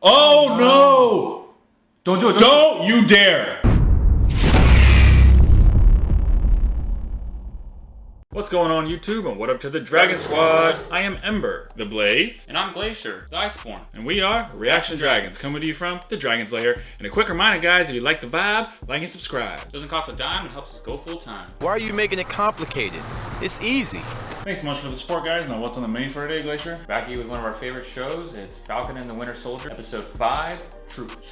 Oh no! Don't do it. Don't you dare! What's going on YouTube and what up to the Dragon Squad? I am Ember, The Blaze. and I'm Glacier, the Iceborn. And we are Reaction Dragons, coming to you from the Dragon's Lair. And a quick reminder, guys, if you like the vibe, like and subscribe. Doesn't cost a dime and helps us go full time. Why are you making it complicated? It's easy. Thanks so much for the support, guys. Now, what's on the menu for today, Glacier? Back here with one of our favorite shows. It's Falcon and the Winter Soldier, episode 5,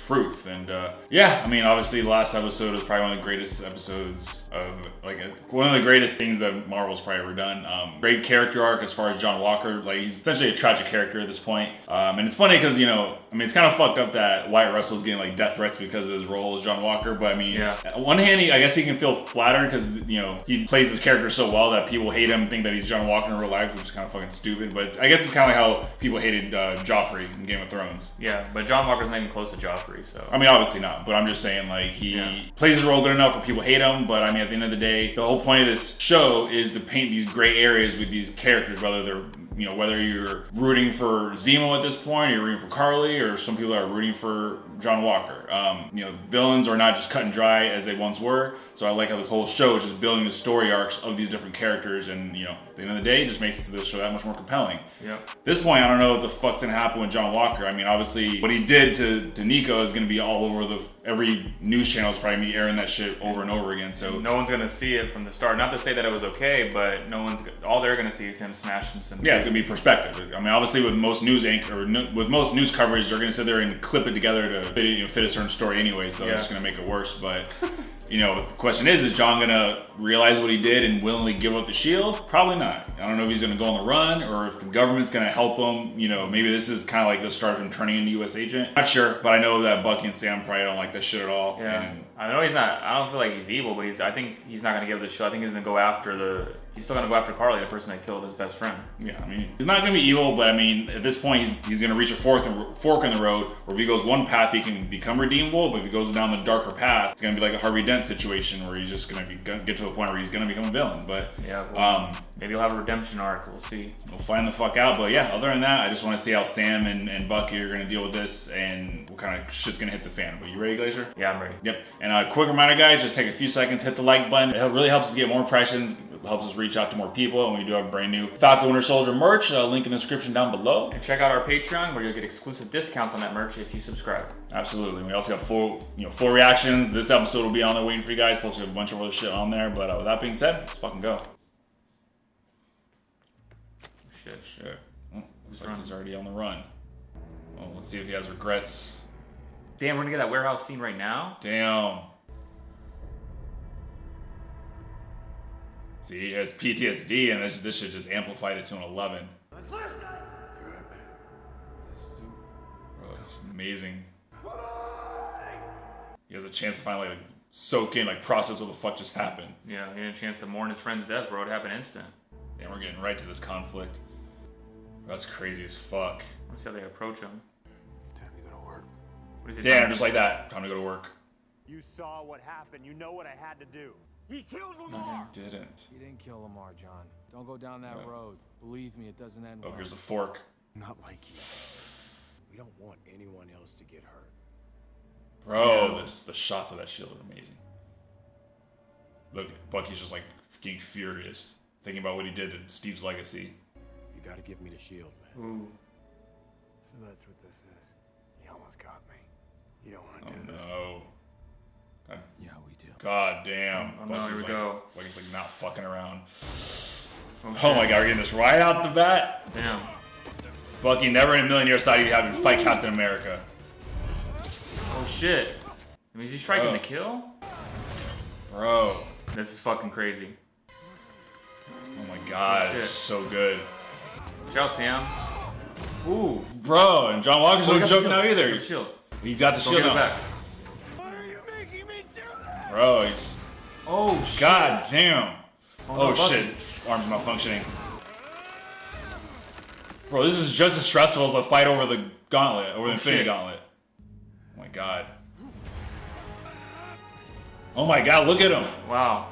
Truth. And yeah, I mean, obviously, the last episode was probably one of the greatest episodes of, one of the greatest things that Marvel's probably ever done. Great character arc as far as John Walker. Like, he's essentially a tragic character at this point. And it's funny because, you know, I mean, it's kind of fucked up that Wyatt Russell's getting, like, death threats because of his role as John Walker. But, I mean, on one hand, I guess he can feel flattered because, you know, he plays his character so well that people hate him, think that he's John Walker in real life, which is kind of fucking stupid. But I guess it's kind of like how people hated Joffrey in Game of Thrones. Yeah, but John Walker's not even close to Joffrey, so. I mean, obviously not, but I'm just saying, like, he plays his role good enough where people hate him, but I mean, at the end of the day, the whole point of this show is to paint these gray areas with these characters, whether they're, you know, whether you're rooting for Zemo at this point, or you're rooting for Carly, or some people are rooting for John Walker. You know, villains are not just cut and dry as they once were, so I like how this whole show is just building the story arcs of these different characters, and, you know, at the end of the day, it just makes the show that much more compelling. Yep. At this point, I don't know what the fuck's gonna happen with John Walker. I mean, obviously, what he did to Nico is gonna be all over every news channel is probably gonna be airing that shit over and over again. So no one's gonna see it from the start. Not to say that it was okay, but all they're gonna see is him smashing some. Yeah, it's gonna be perspective. I mean, obviously, with most news with most news coverage, they're gonna sit there and clip it together to fit a certain story anyway. So it's just gonna make it worse. But you know, the question is John gonna realize what he did and willingly give up the shield? Probably not. I don't know if he's gonna go on the run or if the government's gonna help him. You know, maybe this is kind of like the start of him turning into U.S. agent. Not sure, but I know that Bucky and Sam probably don't like that shit at all. Yeah, and I know he's not. I don't feel like he's evil, but I think he's not gonna give the shield. I think he's gonna go after He's still gonna go after Carly, the person that killed his best friend. Yeah, I mean, he's not gonna be evil, but I mean, at this point, he's gonna reach a fork in the road. Or if he goes one path, he can become redeemable. But if he goes down the darker path, it's gonna be like a Harvey Dent situation where he's just gonna get to a point where he's gonna become a villain. But yeah, well, maybe he'll have a redemption arc. We'll see. We'll find the fuck out. But yeah, other than that, I just want to see how Sam and Bucky are gonna deal with this and what kind of shit's gonna hit the fan. But you ready, Glacier? Yeah, I'm ready. Yep. And a quick reminder, guys, just take a few seconds, hit the like button. It really helps us get more impressions. It helps us reach out to more people. And we do have brand new Falcon Winter Soldier merch. Link in the description down below. And check out our Patreon where you'll get exclusive discounts on that merch if you subscribe. Absolutely. We also got full reactions. This episode will be on there waiting for you guys. Plus we have a bunch of other shit on there. But with that being said, let's fucking go. Shit. Looks like he's already on the run. Well, let's see if he has regrets. Damn, we're gonna get that warehouse scene right now? Damn. See, he has PTSD, and this shit just amplified it to an 11. Bro, it's amazing. He has a chance to finally soak in, process what the fuck just happened. Yeah, he had a chance to mourn his friend's death, bro. It happened instant. And we're getting right to this conflict. That's crazy as fuck. Let's see how they approach him. Time to go to work. What is it? Damn, just like that. Time to go to work. You saw what happened. You know what I had to do. He killed Lamar. No, he didn't. You didn't kill Lamar, John. Don't go down that road. Believe me, it doesn't end well. Oh, here's the fork. Not like you. We don't want anyone else to get hurt. Bro, the shots of that shield are amazing. Look, Bucky's just getting furious, thinking about what he did to Steve's legacy. You gotta give me the shield, man. Ooh. So that's what this is. He almost got me. You don't want to do this. No. God. Yeah, we do. God damn. Oh no, here we go. Bucky's not fucking around. Oh my god, we're getting this right out the bat. Damn. Bucky, never in a million years thought he'd have to fight Captain America. Oh shit. I mean, is he striking the kill? Bro. This is fucking crazy. Oh my god, it's so good. Watch out, Sam. Ooh. Bro, and John Walker's no joke now either. Shield. He's got the Go shield get it on. back. Why are you making me do that? Bro, he's... Oh shit. God damn. Oh, no, shit, his arm's malfunctioning. Bro, this is just as stressful as a fight over the gauntlet, over the Infinity Gauntlet. Oh my god. Oh my god, look at him. Wow.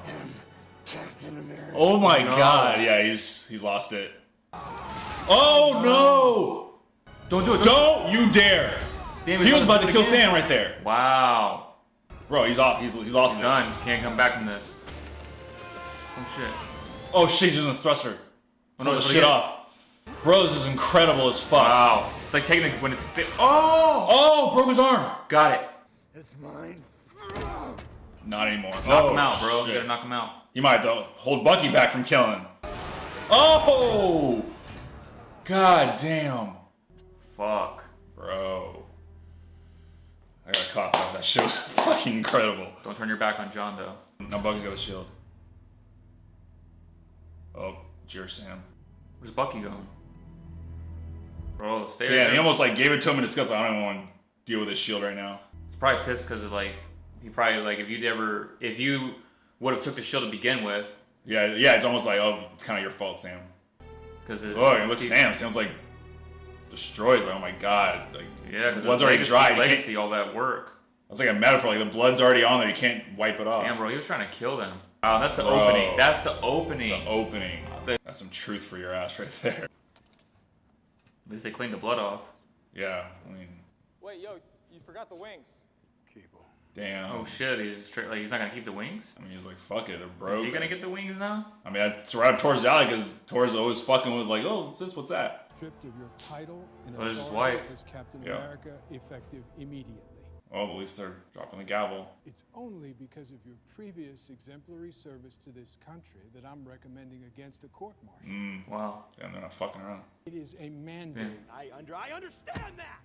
Captain America. Oh my No. god, yeah, he's lost it. Oh no! Don't do it. Don't you dare! Damn, He was about to kill again? Sam right there. Wow. Bro, he's off. He's lost it. Done. Can't come back from this. Oh shit. Oh shit, he's using his thruster. Oh, Pull no, the it's shit again. off. Bro, this is incredible as fuck. Wow. It's like taking it when it's fit. Oh! Oh, broke his arm. Got it. It's mine. Not anymore. Knock him out, bro. You gotta knock him out. You might have to hold Bucky back from killing. Oh! God damn. Fuck. Bro. I got caught up. That shit was fucking incredible. Don't turn your back on John, though. Now Bucky's got a shield. Oh, Jer Sam. Where's Bucky going? Bro, stay right Yeah, there. he almost like gave it to him in disgust. I don't even want to deal with this shield right now. He's probably pissed because of like, he probably like, if you would have took the shield to begin with. Yeah, it's almost like, oh, it's kind of your fault, Sam. Because Oh, look, Sam. Sam's like destroys. Like, oh my god. Like, yeah, because blood's already dry. You can't- Legacy, all that work. That's like a metaphor. Like the blood's already on there. You can't wipe it off. Damn, bro, he was trying to kill them. Wow, that's the Bro. opening. That's the opening. The opening. That's some truth for your ass right there. At least they cleaned the blood off. Yeah, I mean, Wait, yo, you forgot the wings. Keep 'em. damn. Oh shit, he's straight, like he's not gonna keep the wings. I mean, he's like, fuck it, they're broke. Is he gonna get the wings now? I mean, that's right up Tor's alley because Tor's always fucking with like, oh, what's this? What's that? Stripped of your title and What is his authority wife? as Captain Yeah. America effective immediately. Well, at least they're dropping the gavel. It's only because of your previous exemplary service to this country that I'm recommending against a court-martial. Wow. Damn, they're not fucking around. It is a mandate. Yeah. I understand that.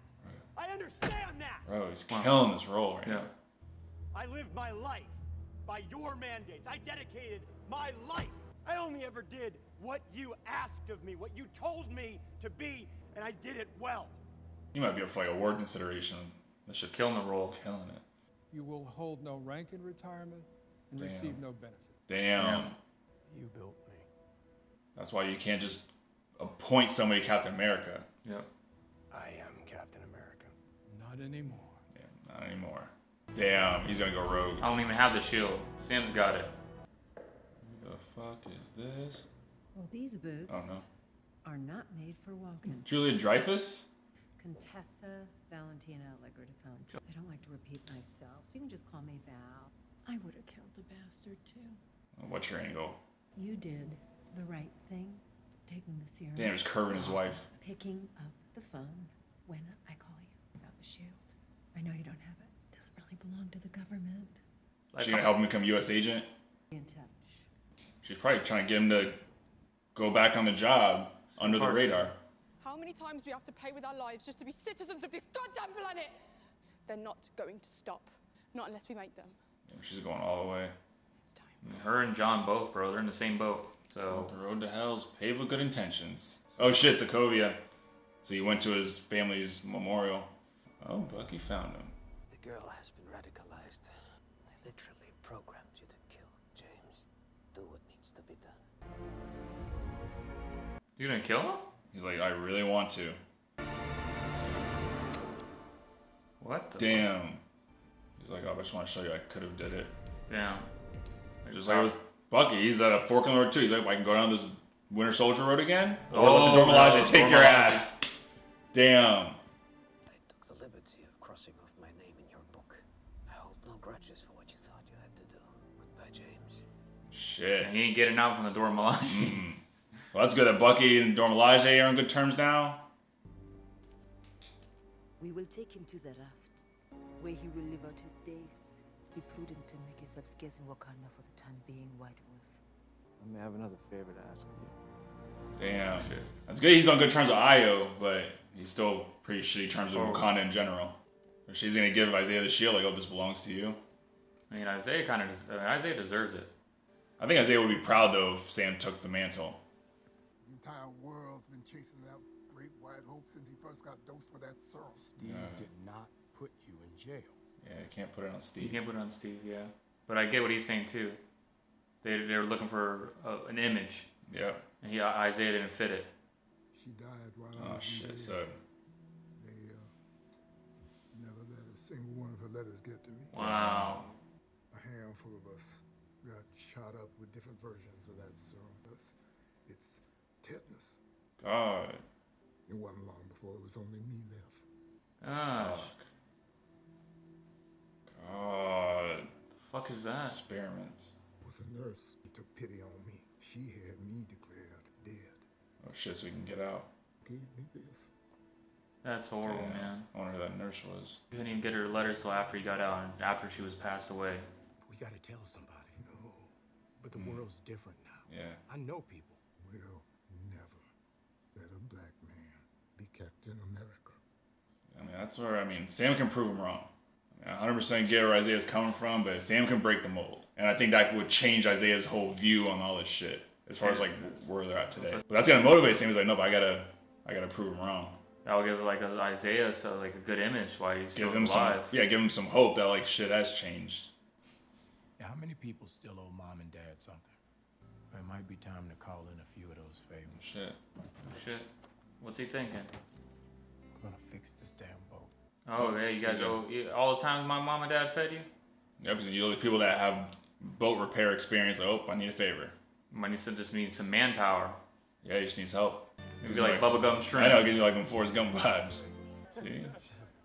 I understand that. Bro, he's killing this role right Yeah. now. I lived my life by your mandates. I dedicated my life. I only ever did what you asked of me, what you told me to be, and I did it well. You might be up for like award consideration. This shit's Killing the role. killing it. You will hold no rank in retirement and Damn. receive no benefit. Damn. You built me. That's why you can't just appoint somebody Captain America. Yeah. I am Captain America. Not anymore. Yeah, not anymore. Damn, he's gonna go rogue. I don't even have the shield. Sam's got it. Who the fuck is this? Well, these boots Oh no. are not made for walking. Julia Dreyfus? Contessa Valentina Allegra de Fountain. I don't like to repeat myself, so you can just call me Val. I would have killed the bastard too. What's your angle? You did the right thing, taking the serum. Damn, he's curving his wife. Picking up the phone when I call you about the shield. I know you don't have it. It doesn't really belong to the government. She's gonna help him become U.S. agent? Be in touch. She's probably trying to get him to go back on the job under the radar. How many times do we have to pay with our lives just to be citizens of this goddamn planet? They're not going to stop. Not unless we make them. Yeah, she's going all the way. It's time. Her and John both, bro. They're in the same boat. So The road to hell's paved with good intentions. Oh shit, Sokovia. So he went to his family's memorial. Oh, Bucky found him. The girl has been radicalized. They literally programmed you to kill James. Do what needs to be done. you gonna kill him? He's like, I really want to. What? The Damn. He's like, oh, I just want to show you I could have did it. Damn. Just like with Bucky, he's at a fork in the road too. He's like, I can go down this Winter Soldier road again? Or let the Dora Milaje take your ass. Damn. I took the liberty of crossing off my name in your book. I hold no grudges for what you thought you had to do. Goodbye, James. Shit. He ain't getting out from the Dora Milaje. Well, that's good that Bucky and Dora Milaje are on good terms now. We will take him to the raft, where he will live out his days. Be prudent and make yourself scarce in Wakanda for the time being, White Wolf. I may have another favor to ask of you. Damn. That's good he's on good terms with Io, but he's still pretty shitty terms with Wakanda in general. Or she's gonna give Isaiah the shield, like, oh, this belongs to you. I mean, Isaiah deserves it. I think Isaiah would be proud, though, if Sam took the mantle. The entire world's been chasing that great white hope since he first got dosed with that serum. Steve did not put you in jail. Yeah, you can't put it on Steve. You can't put it on Steve, yeah. But I get what he's saying, too. They were looking for an image. Yeah. And Isaiah didn't fit it. She died while I Oh, was in shit, jail. so... They never let a single one of her letters get to me. Wow. A handful of us got shot up with different versions of that serum. It's tetanus. God. It wasn't long before it was only me left. Gosh. God. The fuck is that? Experiment. Was a nurse. He took pity on me. She had me declared dead. Oh shit, so we can get out. Gave me this. That's horrible, Yeah. man. I wonder who that nurse was. You couldn't even get her letters till after he got out and after she was passed away. We gotta tell somebody. No. But the world's different now. Yeah. I know people. Will never let a black man be Captain America. I mean, that's where, I mean, Sam can prove him wrong. I mean, 100% get where Isaiah's coming from, but Sam can break the mold. And I think that would change Isaiah's whole view on all this shit, as far as, like, where they're at today. But that's gonna motivate Sam. He's like, no, but I gotta prove him wrong. That'll give, like, Isaiah like a good image while he's still alive. Give him some hope that, like, shit has changed. Yeah, how many people still owe mom and dad something? It might be time to call in a few of those favors. Shit. Shit. What's he thinking? I'm gonna fix this damn boat. Oh, yeah, you guys owe all the times my mom and dad fed you? Yep, you know, the people that have boat repair experience, like, oh, I need a favor. Might just need some manpower. Yeah, he just needs help. Maybe like bubblegum shrimp. I know, give you like them Forrest Gump vibes. See?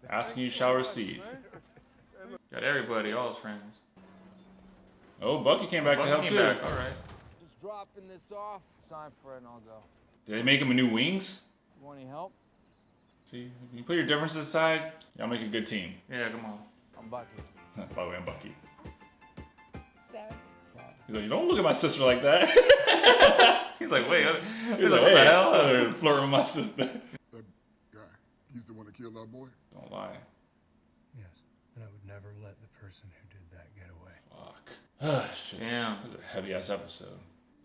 Asking you shall receive. Got everybody, all his friends. Oh, Bucky came back to help too. Back. All right. Just dropping this off. Sign for it and I'll go. Did they make him a new wings? You want any help? See, you put your differences aside, y'all make a good team. Yeah, come on. I'm Bucky. By the way, I'm Bucky. Sarah. He's like, you don't look at my sister like that. He's like, wait. He's like, what the hell? I'm flirting with my sister. That guy, he's the one that killed our boy? Don't lie. Yes, and I would never let the person who did that get away. Fuck. Damn. It was a heavy ass episode.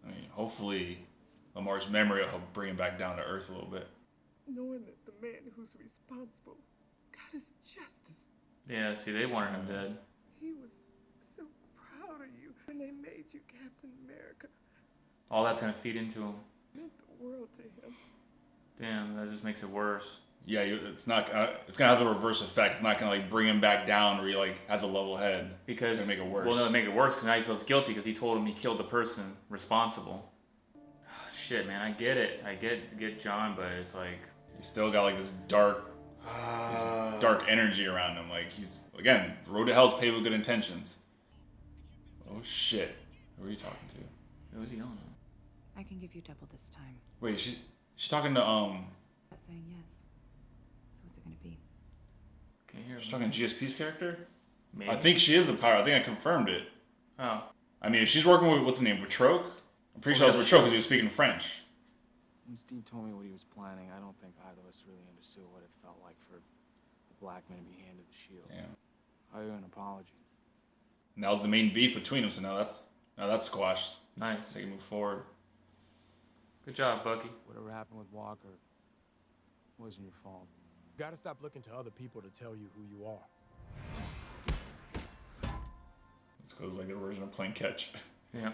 I mean, hopefully Lamar's memory will help bring him back down to earth a little bit. Knowing that the man who's responsible got his justice. Yeah, see, they wanted him dead. He was so proud of you when they made you Captain America. All that's gonna feed into him. It meant the world to him. Damn, that just makes it worse. Yeah, it's not. It's gonna have the reverse effect. It's not gonna like bring him back down where he like has a level head. Because it's gonna make it worse. Well, no, make it worse because now he feels guilty because he told him he killed the person responsible. Shit, man, I get it. I get John, but it's like he's still got like this dark energy around him. Like he's again, the road to hell's paved with good intentions. Oh shit, who are you talking to? Who was he on? I can give you double this time. Wait, she's talking to Not saying yes. So what's it gonna be? Can you hear? She's talking to GSP's character. Maybe. I think she is the pirate. I think I confirmed it. Oh. I mean, if she's working with what's his name, Batroc. I'm pretty sure it was Batroc because he was speaking French. When Steve told me what he was planning, I don't think either of us really understood what it felt like for the black man to be handed the shield. Yeah. I owe you an apology. And that was the main beef between them. So now that's squashed. Nice. They can move forward. Good job, Bucky. Whatever happened with Walker wasn't your fault. You gotta stop looking to other people to tell you who you are. This goes like the version of playing catch. Yeah.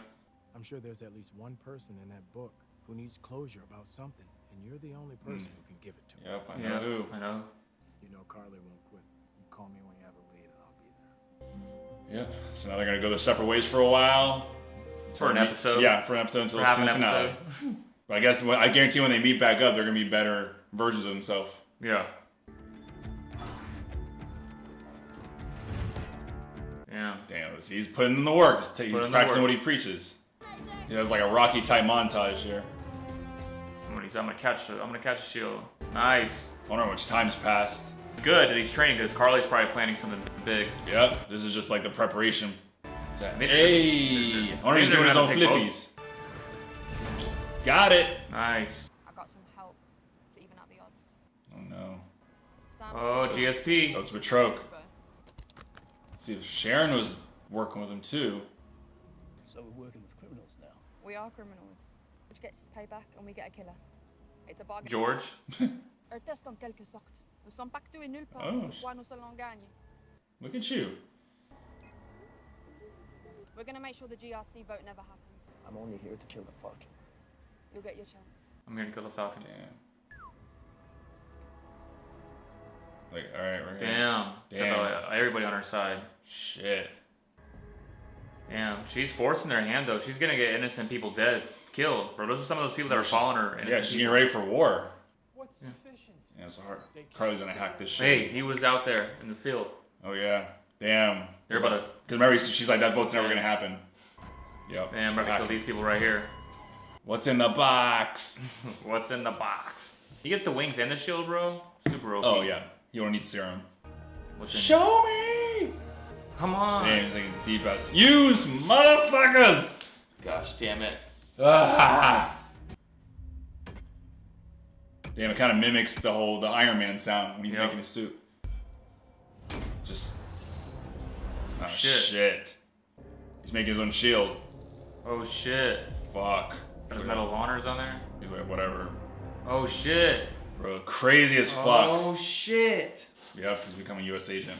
I'm sure there's at least one person in that book who needs closure about something, and you're the only person who can give it to him. Yep, I know who. I know. You know Carly won't quit. You call me when you have a lead and I'll be there. Yep. So now they're gonna go their separate ways for a while. For an episode. Yeah, for an episode until For the half an finale. episode. But I guess I guarantee when they meet back up, they're gonna be better versions of themselves. Yeah. Yeah. Damn, he's putting in the work. He's practicing what he preaches. He has like a Rocky type montage here. I'm gonna catch a shield. Nice. I wonder how much time's passed. Good that he's training because Carly's probably planning something big. Yep, this is just like the preparation. Maybe Hey! I wonder if he's doing his own flippies. Got it! Nice. I got some help to even out the odds. Oh no. Oh, GSP. Oh, it's Batroc. See, if Sharon was working with him too. So we're working with criminals now. We are criminals, which gets us payback and we get a killer. It's a bargain. George. Un test en quelque sorte. Nous sommes pactés nulle part, Oh. c'est pourquoi nous allons gagner. Look at you. We're gonna make sure the GRC vote never happens. I'm only here to kill the Falcon. You'll get your chance. I'm here to kill the Falcon. Damn. Like, alright, we're Damn. Got everybody on her side. Shit. Damn. She's forcing their hand though. She's gonna get innocent people dead, killed, bro. Those are some of those people that are following her. Yeah, she's getting ready for war. What's sufficient? Yeah, it's hard. Carly's gonna hack this shit. Hey, he was out there in the field. Oh yeah. Damn. They're about to. Because remember, she's like, that vote's never gonna happen. Yep. Damn, I'm about to kill these people right here. What's in the box? What's in the box? He gets the wings and the shield, bro. Super OP. Oh yeah. You don't need serum. What's in Show me! Come on. Damn, he's like a deep ass. Use motherfuckers! Gosh damn it. Ah! Damn, it kind of mimics the Iron Man sound when he's making his suit. Just. Oh shit. He's making his own shield. Oh shit. Fuck. There's metal honors on there? He's like, whatever. Oh shit. Bro, crazy as fuck. Oh shit. Yep, he's becoming a U.S. agent.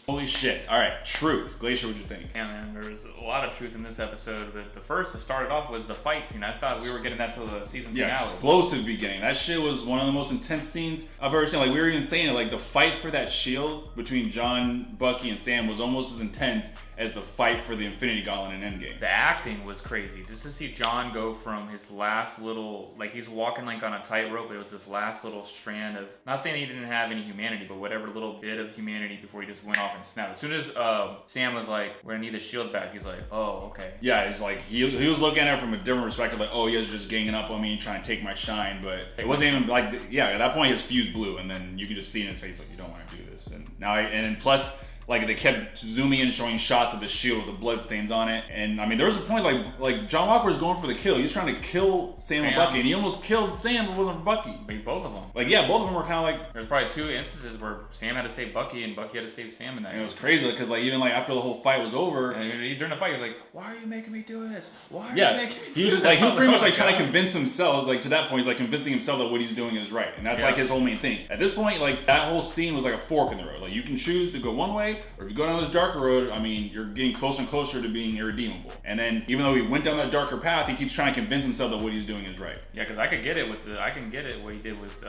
Holy shit. Alright, truth. Glacier, what'd you think? Yeah, man, there's a lot of truth in this episode, but the first to start it off was the fight scene. I thought we were getting that till the season finale. Yeah, explosive beginning. That shit was one of the most intense scenes I've ever seen. Like, we were even saying it, like, the fight for that shield between John, Bucky, and Sam was almost as intense as the fight for the Infinity Gauntlet in Endgame. The acting was crazy. Just to see John go from his last little, like, he's walking like on a tightrope, it was this last little strand of, not saying he didn't have any humanity, but whatever little bit of humanity before he just went off and snapped. As soon as Sam was like, we're gonna need the shield back, he's like, oh, okay. Yeah, he's like, he was looking at it from a different perspective, like, oh, he was just ganging up on me and trying to take my shine, but it wasn't even like, yeah, at that point his fuse blew, and then you could just see in his face, like, you don't want to do this. And now, and then plus, like, they kept zooming in, showing shots of the shield with the blood stains on it. And I mean, there was a point like John Walker was going for the kill. He was trying to kill Sam and Bucky, and he almost killed Sam if it wasn't for Bucky. Maybe both of them. Like, yeah, both of them were kind of like. There's probably 2 instances where Sam had to save Bucky and Bucky had to save Sam in that. And it was crazy because, like, even like after the whole fight was over, and during the fight, he was like, "Why are you making me do this? Why are you making me do this?" He was pretty much like trying to convince himself. Like, to that point, he's like convincing himself that what he's doing is right, and that's like his whole main thing. At this point, like, that whole scene was like a fork in the road. Like, you can choose to go one way, or if you go down this darker road, I mean, you're getting closer and closer to being irredeemable. And then, even though he went down that darker path, he keeps trying to convince himself that what he's doing is right. Yeah, because I can get it what he did with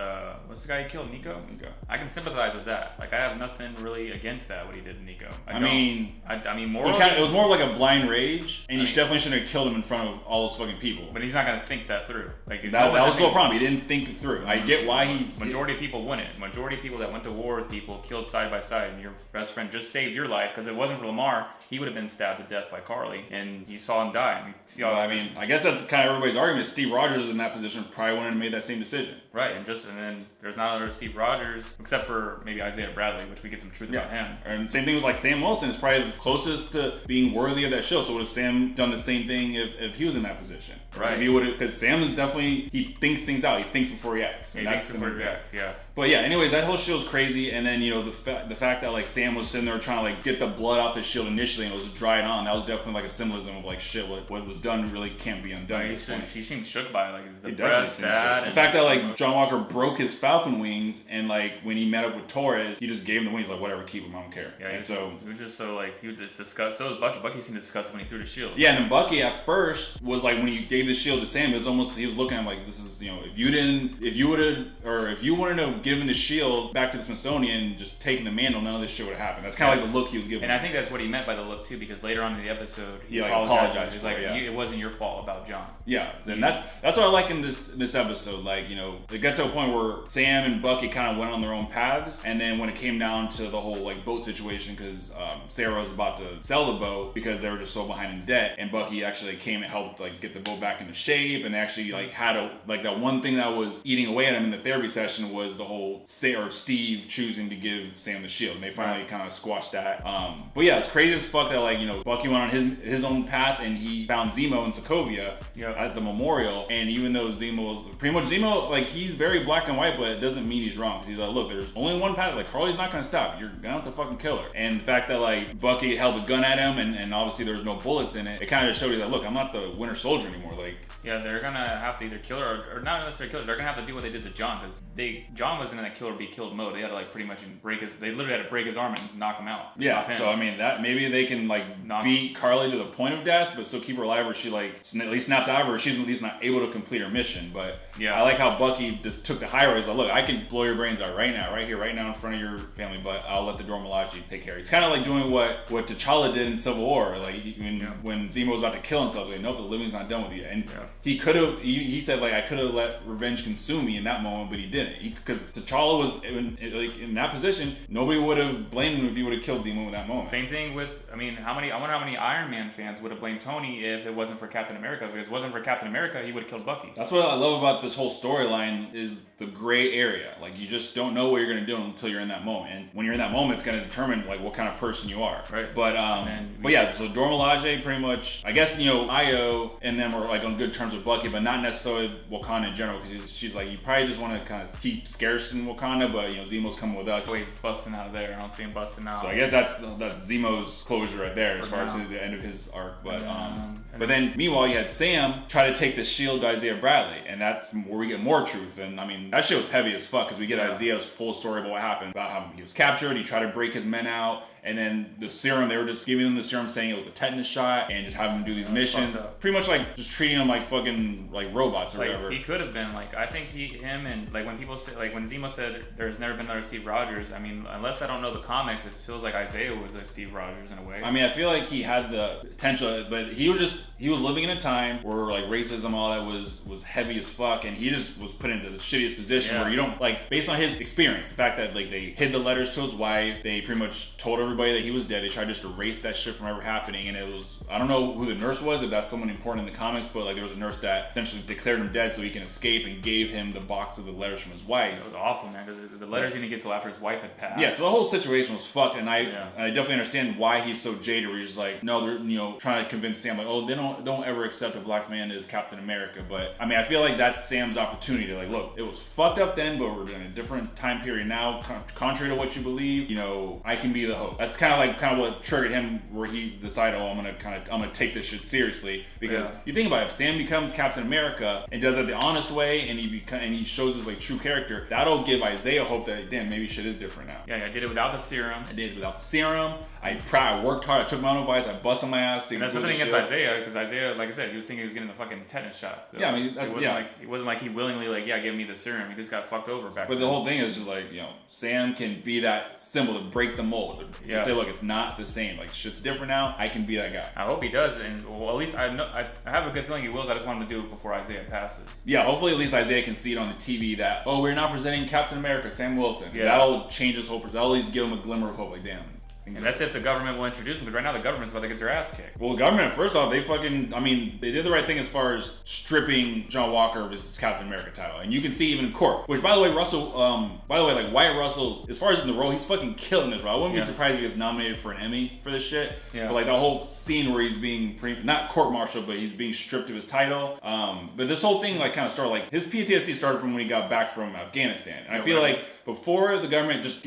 what's the guy he killed, Nico? I can sympathize with that. Like, I have nothing really against that what he did to Nico. I mean, more. It was more like a blind rage, and he definitely shouldn't have killed him in front of all those fucking people. But he's not gonna think that through. Like, that was the problem. He didn't think it through. I get why he. Majority of people wouldn't. Majority of people that went to war with people killed side by side, and your best friend just saved your life because it wasn't for Lamar. He would have been stabbed to death by Carly, and you saw him die. I mean, I guess that's kind of everybody's argument. Steve Rogers in that position probably wouldn't have made that same decision. Right, and then there's not another Steve Rogers, except for maybe Isaiah Bradley, which we get some truth about him. And same thing with like Sam Wilson is probably the closest to being worthy of that show. So would have Sam done the same thing if he was in that position? Right. If he would have, because Sam is definitely, he thinks things out. He thinks before he acts. He thinks before he acts, yeah. But yeah, anyways, that whole show's crazy. And then, you know, the fact that like Sam was sitting there trying to like get the blood off the shield initially and it was dried on, that was definitely like a symbolism of like shit, what was done really can't be undone. He seemed shook by it, like the depressed, sad. The fact that like John Walker broke his Falcon wings and like when he met up with Torres, he just gave him the wings, like whatever, keep them, I don't care. Yeah, he was just so like, he was just disgusted. So was Bucky. Bucky seemed disgusted when he threw the shield. Yeah, and then Bucky at first was like, when he gave the shield to Sam, it was almost, he was looking at him like, this is, you know, if you wanted to have given the shield back to the Smithsonian, just taking the mantle, none of this shit would have happened. That's kind of like the look he was giving. And I think that's what he meant by the look too, because later on in the episode, he apologized. He's like, it wasn't your fault about John. Yeah, and that's what I like in this episode. Like, you know, it got to a point where Sam and Bucky kind of went on their own paths, and then when it came down to the whole like boat situation, because Sarah was about to sell the boat because they were just so behind in debt, and Bucky actually came and helped like get the boat back into shape, and actually like had that one thing that was eating away at him in the therapy session was the whole Steve choosing to give Sam the shield, and they finally kind of squashed that. But yeah, it's crazy as fuck that like, you know, Bucky went on his own path and he found Zemo in Sokovia at the memorial, and even though Zemo, like, he's very black and white, but it doesn't mean he's wrong, because he's like, look, there's only one path, like, Carly's not gonna stop, you're gonna have to fucking kill her. And the fact that like Bucky held a gun at him and obviously there was no bullets in it, it kind of showed you that, look, I'm not the Winter Soldier anymore. Like, yeah, they're gonna have to either kill her or not necessarily kill her, they're gonna have to do what they did to John, because John was in that kill or be killed mode. They had to like pretty much they literally had to break his arm and knock him out. Yeah, so I mean, that maybe they can like beat Carly to the point of death, but still keep her alive where she like at least snaps out of her. She's at least not able to complete her mission. But yeah, I like how Bucky just took the high road. He's like, look, I can blow your brains out right now, right here, right now in front of your family, but I'll let the Dora Milaje take care of it. He's kind of like doing what T'Challa did in Civil War, like when Zemo was about to kill himself. Like, nope, the living's not done with you. And he could have. He said like, I could have let revenge consume me in that moment, but he didn't. Because T'Challa was in that position. Nobody would have blamed him if he would have killed Zemo in that moment. Same thing with, I wonder how many Iron Man fans would have blamed Tony if it wasn't for Captain America. Because if it wasn't for Captain America, he would have killed Bucky. That's what I love about this whole storyline is the gray area. Like, you just don't know what you're going to do until you're in that moment. And when you're in that moment, it's going to determine like what kind of person you are. Right. But yeah, so Dora Milaje pretty much, I guess, Io and them are like on good terms with Bucky, but not necessarily Wakanda in general, because she's like, you probably just want to kind of keep scarce in Wakanda, but Zemo's coming with us. Oh, he's busting out of there. I don't see him busting out. So I guess that's Zemo's closure right there as far as the end of his arc. But then meanwhile, you had Sam try to take the shield to Isaiah Bradley, and that's where we get more truth. And I mean, that shit was heavy as fuck, because we get Isaiah's full story about what happened, about how he was captured, he tried to break his men out, and then the serum, they were just giving them the serum saying it was a tetanus shot and just having them do these missions. Pretty much like just treating them like fucking like robots or whatever. He could have been like, I think him and like when people say, like when Zemo said there's never been another Steve Rogers, I mean, unless I don't know the comics, it feels like Isaiah was a Steve Rogers in a way. I mean, I feel like he had the potential, but he was living in a time where like racism, all that was heavy as fuck, and he just was put into the shittiest position where you don't, like, based on his experience, the fact that like they hid the letters to his wife, they pretty much told everybody that he was dead, they tried just to erase that shit from ever happening, and it was, I don't know who the nurse was, if that's someone important in the comics, but like there was a nurse that essentially declared him dead so he can escape and gave him the box of the letters from his wife. It was awful, man, because the letters didn't get till after his wife had passed. Yeah, so the whole situation was fucked, and I definitely understand why he's so jaded, where he's just like, no, they're trying to convince Sam like, oh, they don't ever accept a black man as Captain America. But I mean, I feel like that's Sam's opportunity to like, look, it was fucked up then, but we're in a different time period now, contrary to what you believe, I can be the hope. That's kind of what triggered him, where he decided, oh, I'm gonna take this shit seriously, because you think about it, if Sam becomes Captain America and does it the honest way, and he shows his like true character, that'll give Isaiah hope that, damn, maybe shit is different now. Yeah, I did it without the serum. I worked hard, I took my own advice, I busted my ass. And that's nothing against Isaiah, because Isaiah, like I said, he was thinking he was getting the fucking tetanus shot. So yeah, I mean, it wasn't like he willingly like, give me the serum. He just got fucked over back then. But the whole thing is just like, Sam can be that symbol to break the mold. To say, look, it's not the same. Like, shit's different now. I can be that guy. I hope he does, and well, at least I have a good feeling he will. I just want him to do it before Isaiah passes. Yeah, hopefully at least Isaiah can see it on the TV that, oh, we're not presenting Captain America, Sam Wilson. Yeah. That'll change his whole perspective. That'll at least give him a glimmer of hope. Like, damn. And that's if the government will introduce him, because right now the government's about to get their ass kicked. Well, the government, first off, they did the right thing as far as stripping John Walker of his Captain America title. And you can see even in court, which, by the way, like Wyatt Russell, as far as in the role, he's fucking killing this role. I wouldn't be surprised if he gets nominated for an Emmy for this shit. Yeah. But like the whole scene where he's being, not court-martialed, but he's being stripped of his title. But this whole thing like kind of started, like his PTSD started from when he got back from Afghanistan. And I feel like before the government just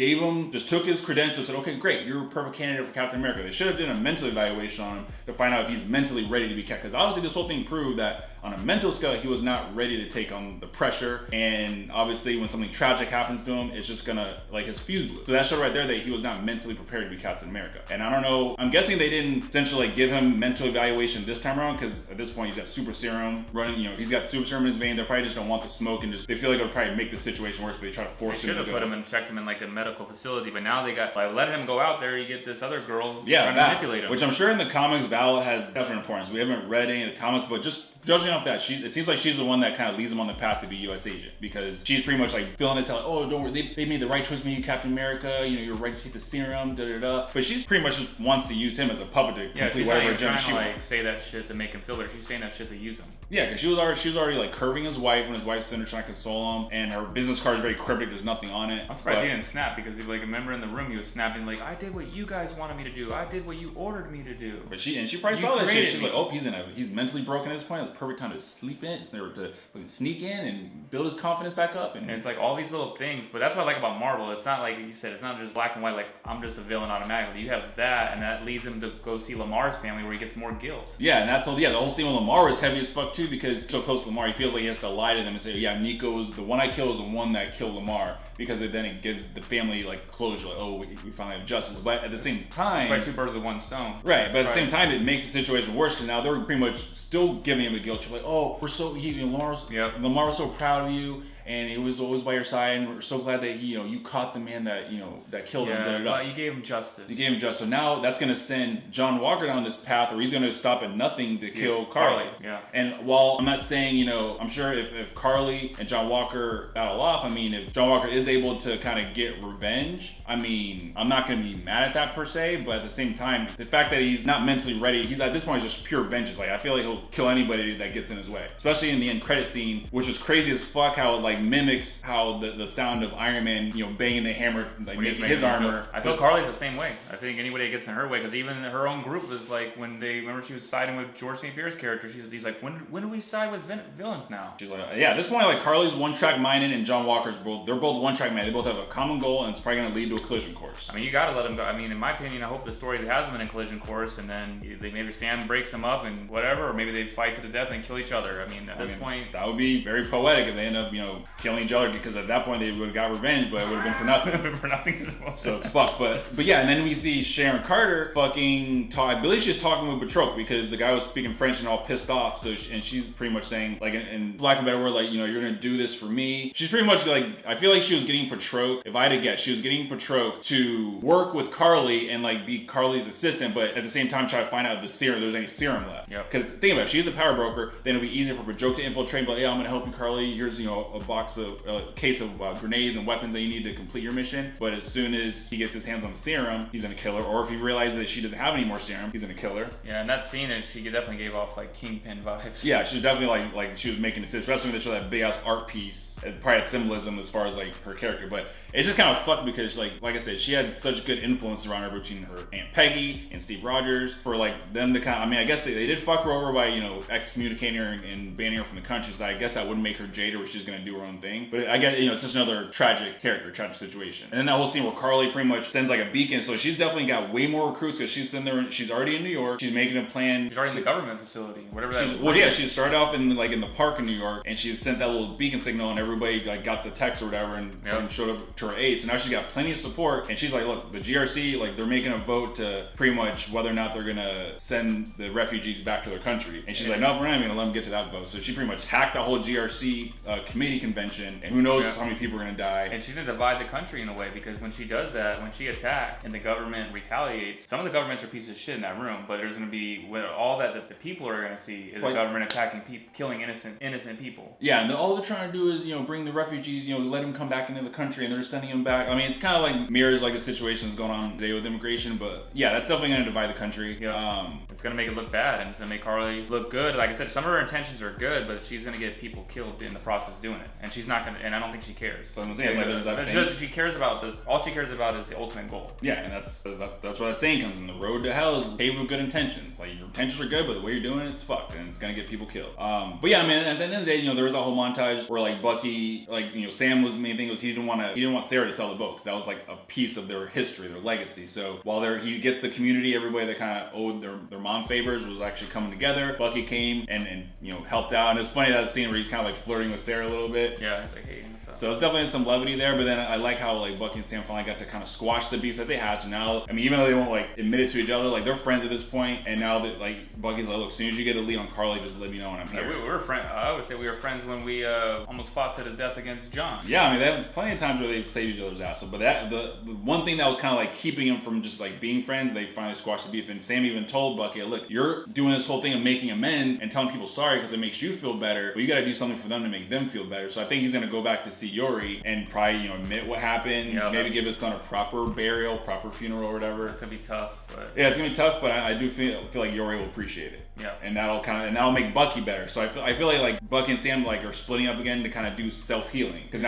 took his credentials and said, okay, great, you're a perfect candidate for Captain America. They should have done a mental evaluation on him to find out if he's mentally ready to be kept. Because obviously this whole thing proved that on a mental scale, he was not ready to take on the pressure. And obviously when something tragic happens to him, it's just gonna, like, his fuse blew. So that showed right there that he was not mentally prepared to be Captain America. And I don't know, I'm guessing they didn't essentially like give him mental evaluation this time around, because at this point he's got super serum running, he's got super serum in his vein. They probably just don't want the smoke, and they feel like it'll probably make the situation worse, so they try to force him to go. They should have put him and checked him in like a medical facility, but now they got, by letting him go out there, you get this other girl trying to manipulate him. Which I'm sure in the comics, Val has definite importance. We haven't read any of the comics, but just judging off that, it seems like she's the one that kind of leads him on the path to be U.S. agent, because she's pretty much like feeling this like, oh, don't worry, they made the right choice to make you Captain America, you're right to take the serum, da-da-da. But she's pretty much just wants to use him as a puppet to complete whatever agenda she wants. Like say that shit to make him feel better. She's saying that shit to use him. Yeah, because she was already like curving his wife when his wife's sitting there trying to console him, and her business card is very cryptic. There's nothing on it. I'm surprised he didn't snap, because he, like, remember in the room he was snapping like, I did what you guys wanted me to do. I did what you ordered me to do. But she probably saw that shit. She's like, oh, he's mentally broken at this point. It's the perfect time to sleep in. It's never to sneak in and build his confidence back up. And it's like all these little things. But that's what I like about Marvel. It's not like you said. It's not just black and white. Like, I'm just a villain automatically. You have that, and that leads him to go see Lamar's family, where he gets more guilt. Yeah, and that's all. Yeah, the whole scene with Lamar was heavy as fuck too, because so close to Lamar, he feels like he has to lie to them and say, yeah, Nico's the one I killed is the one that killed Lamar, because then it gives the family like closure, like, oh, we finally have justice. But at the same time, right, two birds with one stone. Right, but at the same time, it makes the situation worse because now they're pretty much still giving him a guilt trip. Like, oh, we're so Lamar was so proud of you, and he was always by your side, and we're so glad that he, you caught the man that that killed him. But you gave him justice. You gave him justice. So now that's gonna send John Walker down this path where he's gonna stop at nothing to kill Carly. Yeah. And while I'm not saying, I'm sure if Carly and John Walker battle off, I mean, if John Walker is able to kind of get revenge, I mean, I'm not gonna be mad at that per se, but at the same time, the fact that he's not mentally ready, he's at this point is just pure vengeance. Like, I feel like he'll kill anybody that gets in his way. Especially in the end credit scene, which is crazy as fuck how it like mimics how the sound of Iron Man, banging the hammer, like making his armor. I feel Carly's the same way. I think anybody that gets in her way, because even her own group is like, when they remember she was siding with George St. Pierre's character, he's like, when do we side with villains now? She's like, yeah, at this point, like Carly's one-track minded and John Walker's they're both one-track minded. They both have a common goal, and it's probably gonna lead to a collision course. I mean, you gotta let him go. I mean, in my opinion, I hope the story has them in a collision course, and then maybe Sam breaks him up and whatever, or maybe they fight to the death and kill each other. I mean, at this point, that would be very poetic if they end up, killing each other, because at that point they would have got revenge, but it would have been for nothing. For nothing as well. So it's fucked. But yeah, and then we see Sharon Carter fucking talk. I believe she's talking with Batroc because the guy was speaking French and all pissed off. So and she's pretty much saying, like, in lack of a better word, like, you're gonna do this for me. She's pretty much like, I feel like she was getting Batroc. If I had to guess, she was getting Batroc to work with Carly and like be Carly's assistant, but at the same time try to find out if there's any serum left. Because think about it, she's a power broker. Then it'll be easier for Batroc to infiltrate. But yeah, I'm gonna help you, Carly. Here's a case of grenades and weapons that you need to complete your mission. But as soon as he gets his hands on the serum, he's gonna kill her. Or if he realizes that she doesn't have any more serum, he's gonna kill her. Yeah, and that scene, she definitely gave off like Kingpin vibes. Yeah, she was definitely like she was making a decision, especially when they show that big ass art piece. It probably has symbolism as far as like her character, but it's just kind of fucked because like I said, she had such good influence around her between her Aunt Peggy and Steve Rogers for like them to kind of, I mean, I guess they did fuck her over by excommunicating her and banning her from the country. So I guess that wouldn't make her Jada, where she's gonna do her own thing. But I guess it's just another tragic character, tragic situation. And then that whole scene where Carly pretty much sends like a beacon, so she's definitely got way more recruits because she's sitting there. She's already in New York. She's making a plan. She's already in the government facility, whatever that is. Well, yeah, she started off in the park in New York, and she sent that little beacon signal, and everybody like got the text or whatever, and showed up to her aid. So now she's got plenty of support, and she's like, look, the GRC, like they're making a vote to pretty much whether or not they're gonna send the refugees back to their country. And she's like, no, we're not even gonna let them get to that vote. So she pretty much hacked the whole GRC committee convention, and who knows how many people are gonna die. And she's gonna divide the country in a way, because when she does that, when she attacks and the government retaliates, some of the governments are pieces of shit in that room, but there's gonna be all that the people are gonna see is the government attacking people, killing innocent people. Yeah, and all they're trying to do is bring the refugees, let them come back into the country, and they're sending them back. I mean, it's kind of like mirrors like the situations going on today with immigration, but yeah, that's definitely gonna divide the country. Yeah. It's gonna make it look bad, and it's gonna make Carly look good. Like I said, some of her intentions are good, but she's gonna get people killed in the process doing it, and she's not gonna. And I don't think she cares. So I'm saying, like, there's that thing. She cares about all she cares about is the ultimate goal. Yeah, and that's where that saying comes in. The road to hell is paved with good intentions. Like, your intentions are good, but the way you're doing it's fucked, and it's gonna get people killed. But yeah, man, at the end of the day, there was a whole montage where like Bucky, like Sam was the main thing was he didn't want Sarah to sell the boat, because that was like a piece of their history, their legacy. So while he gets the community, everybody that kind of owed their mom favors was actually coming together. Bucky came and helped out, and it's funny that scene where he's kind of like flirting with Sarah a little bit. Yeah, it's like, hey. So it's definitely some levity there, but then I like how like Bucky and Sam finally got to kind of squash the beef that they had. So now, I mean, even though they won't like admit it to each other, like they're friends at this point. And now that like Bucky's like, look, as soon as you get a lead on Carly, just let me know when I'm here. We were friends. I would say we were friends when we almost fought to the death against John. Yeah, I mean, they have plenty of times where they've saved each other's ass. But the one thing that was kind of like keeping them from just like being friends, they finally squashed the beef. And Sam even told Bucky, look, you're doing this whole thing of making amends and telling people sorry because it makes you feel better, but you got to do something for them to make them feel better. So I think he's gonna go back to see Yori and probably admit what happened, maybe give his son a proper burial, proper funeral or whatever. It's gonna be tough, but yeah, it's gonna be tough, but I do feel like Yori will appreciate it. Yeah, and that'll make Bucky better. So I feel like Bucky and Sam like are splitting up again to kind of do self healing, because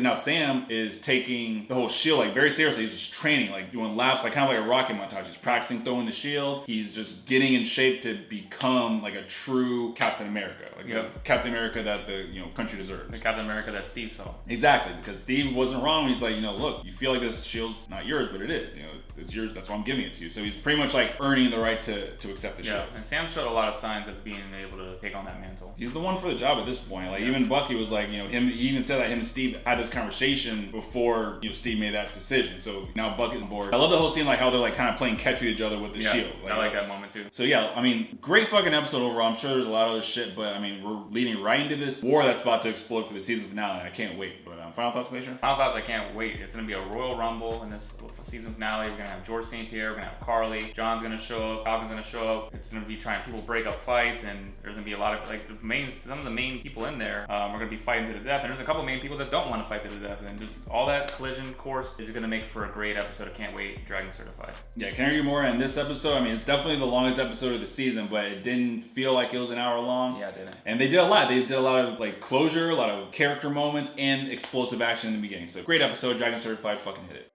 now Sam is taking the whole shield like very seriously. He's just training, like doing laps, like kind of like a rocket montage. He's practicing throwing the shield. He's just getting in shape to become like a true Captain America, like a Captain America that the country deserves. The Captain America that Steve saw. Exactly, because Steve wasn't wrong when he's like, look, you feel like this shield's not yours, but it is. it's yours. That's why I'm giving it to you. So he's pretty much like earning the right to accept the shield. And Sam showed a lot of signs of being able to take on that mantle. He's the one for the job at this point. Like even Bucky was like, he even said that him and Steve had this conversation before, Steve made that decision. So now Bucky's on board. I love the whole scene, like how they're like kind of playing catch with each other with the shield. I like that moment too. So yeah, I mean, great fucking episode overall. I'm sure there's a lot of other shit, but I mean, we're leading right into this war that's about to explode for the season finale. I can't wait. But final thoughts, Glacier? Final thoughts, I can't wait. It's going to be a Royal Rumble in this season finale. We're going to have George St. Pierre, we're going to have Carly, John's going to show up, Falcon's going to show up. It's going to be trying people break up fights, and there's going to be a lot of, like, some of the main people in there are going to be fighting to the death, and there's a couple main people that don't want to fight to the death, and just all that collision course is going to make for a great episode. I can't wait. Dragon Certified. Yeah, can't agree more. And this episode, I mean, it's definitely the longest episode of the season, but it didn't feel like it was an hour long. Yeah, it didn't. And they did a lot. They did a lot of like closure, a lot of character moments, and explosive action in the beginning. So great episode. Dragon Certified. Fucking hit it.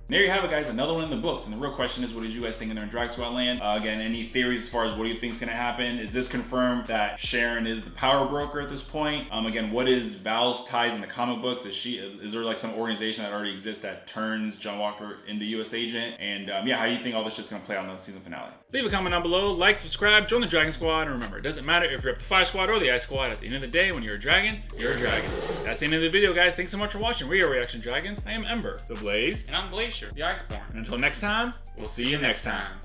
There you have it, guys. Another one in the books. And the real question is, what did you guys think in there in Dragon Squad Land? Again, any theories as far as what do you think is going to happen? Is this confirmed that Sharon is the power broker at this point? Again, what is Val's ties in the comic books? Is there like some organization that already exists that turns John Walker into U.S. agent? And yeah, how do you think all this shit's going to play out in the season finale? Leave a comment down below, like, subscribe, join the Dragon Squad, and remember, it doesn't matter if you're up to 5 Squad or the Ice Squad. At the end of the day, when you're a dragon, you're a dragon. That's the end of the video, guys. Thanks so much for watching. We are Reaction Dragons. I am Ember, the Blaze, and I'm Glacier, the Iceborn. And until next time, we'll see you next time.